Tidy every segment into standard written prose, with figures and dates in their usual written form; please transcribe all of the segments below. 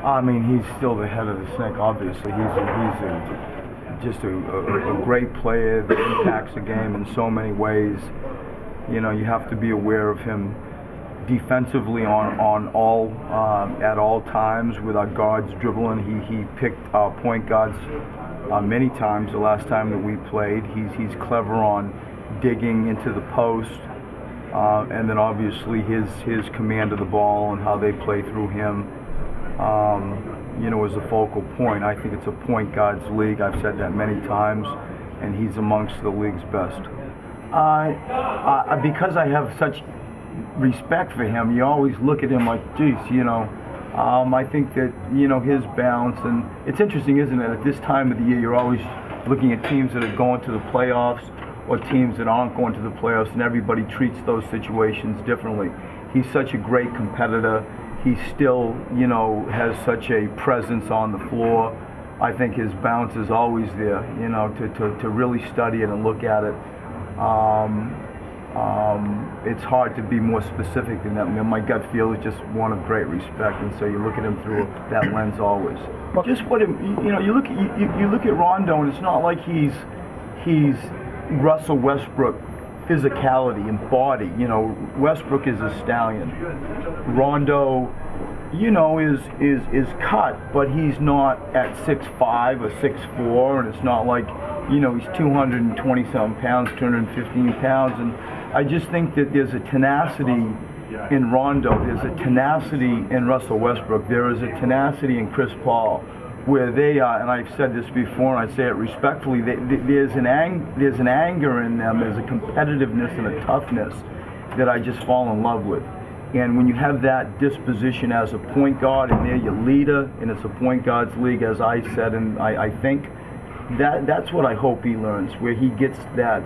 I mean, he's still the head of the snake, obviously. Just a great player that impacts the game in so many ways. You know, you have to be aware of him defensively at all times with our guards dribbling. He picked our point guards many times the last time that we played. He's clever on digging into the post, and then obviously his command of the ball and how they play through him, you know, is a focal point. I think it's a point guard's league. I've said that many times, and he's amongst the league's best. Because I have such respect for him, you always look at him like, geez, you know. I think that, you know, his bounce, and it's interesting, isn't it? At this time of the year, you're always looking at teams that are going to the playoffs or teams that aren't going to the playoffs, and everybody treats those situations differently. He's such a great competitor. He still, you know, has such a presence on the floor. I think his bounce is always there, you know, to really study it and look at it. It's hard to be more specific than that. I mean, my gut feel is just one of great respect, and so you look at him through that lens always. Just what him, you know, you look at Rondo, and it's not like he's Russell Westbrook physicality and body. You know, Westbrook is a stallion. Rondo, you know, is cut, but he's not at 6'5" or 6'4", and it's not like, you know, he's 220-something pounds, 215 pounds, and I just think that there's a tenacity in Rondo, there's a tenacity in Russell Westbrook, there is a tenacity in Chris Paul, where they are, and I've said this before and I say it respectfully, there's an anger in them, there's a competitiveness and a toughness that I just fall in love with. And when you have that disposition as a point guard, and they're your leader, and it's a point guard's league, as I said, and I think that's what I hope he learns, where he gets that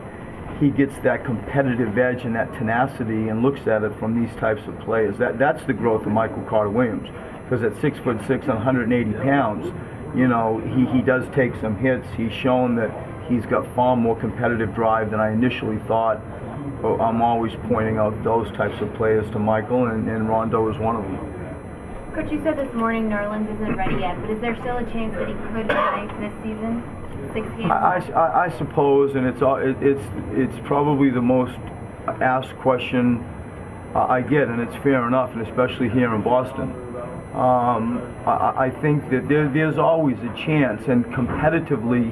competitive edge and that tenacity, and looks at it from these types of players. That's the growth of Michael Carter-Williams, because at 6'6" and 180 pounds, you know, he does take some hits. He's shown that he's got far more competitive drive than I initially thought. I'm always pointing out those types of players to Michael, and Rondo is one of them. Coach, you said this morning Nerlens isn't ready yet, but is there still a chance that he could play this season? 6 games? I suppose, and it's probably the most asked question I get, and it's fair enough, and especially here in Boston. I think that there's always a chance, and competitively,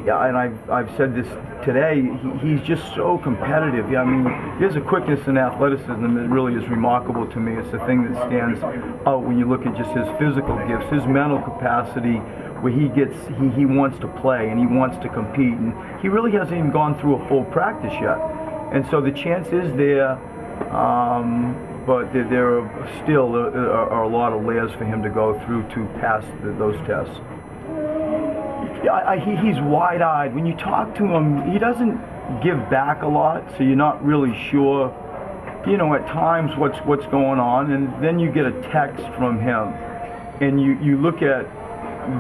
and I've said this today, he's just so competitive. I mean, there's a quickness and athleticism that really is remarkable to me. It's the thing that stands out when you look at just his physical gifts, his mental capacity, where he wants to play and he wants to compete, and he really hasn't even gone through a full practice yet. And so the chance is there, but there are still a lot of layers for him to go through to pass those tests. He's wide-eyed. When you talk to him, he doesn't give back a lot, so you're not really sure, you know, at times what's going on. And then you get a text from him, and you look at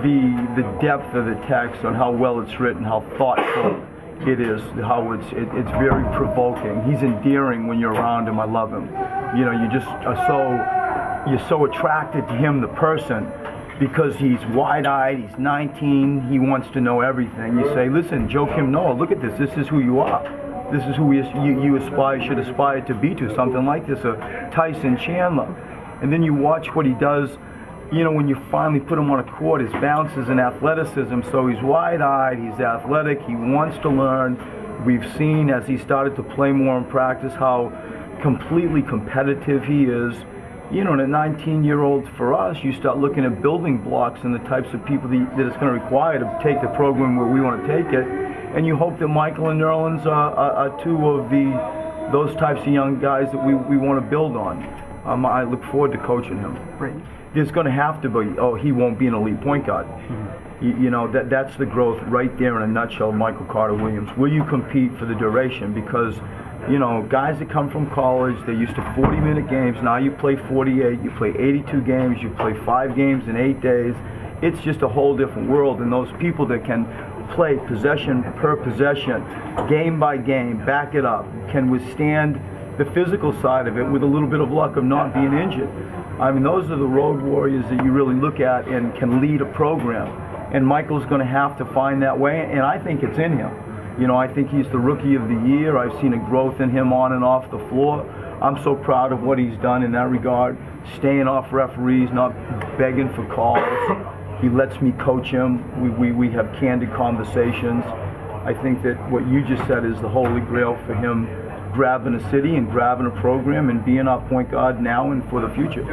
the depth of the text on how well it's written, how thoughtful it is, how it's very provoking. He's endearing when you're around him. I love him. You know, you just you're so attracted to him, the person, because he's wide-eyed, he's 19, he wants to know everything. You say, listen, Joakim Noah, look at this is who you are. This is who you should aspire to be, to something like this, a Tyson Chandler. And then you watch what he does, you know, when you finally put him on a court, his bounces and athleticism. So he's wide-eyed, he's athletic, he wants to learn. We've seen as he started to play more in practice how completely competitive he is. You know, and at 19-year-old, for us, you start looking at building blocks and the types of people that it's going to require to take the program where we want to take it. And you hope that Michael and Nerlens are two of those types of young guys that we want to build on. I look forward to coaching him. Right. There's going to have to be, he won't be an elite point guard. Mm-hmm. You know, that's the growth right there in a nutshell, Michael Carter-Williams. Will you compete for the duration? Because, you know, guys that come from college, they're used to 40-minute games. Now you play 48, you play 82 games, you play 5 games in 8 days. It's just a whole different world. And those people that can play possession per possession, game by game, back it up, can withstand the physical side of it with a little bit of luck of not being injured. I mean, those are the road warriors that you really look at and can lead a program. And Michael's going to have to find that way, and I think it's in him. You know, I think he's the rookie of the year. I've seen a growth in him on and off the floor. I'm so proud of what he's done in that regard, staying off referees, not begging for calls. He lets me coach him. We have candid conversations. I think that what you just said is the holy grail for him, grabbing a city and grabbing a program and being our point guard now and for the future.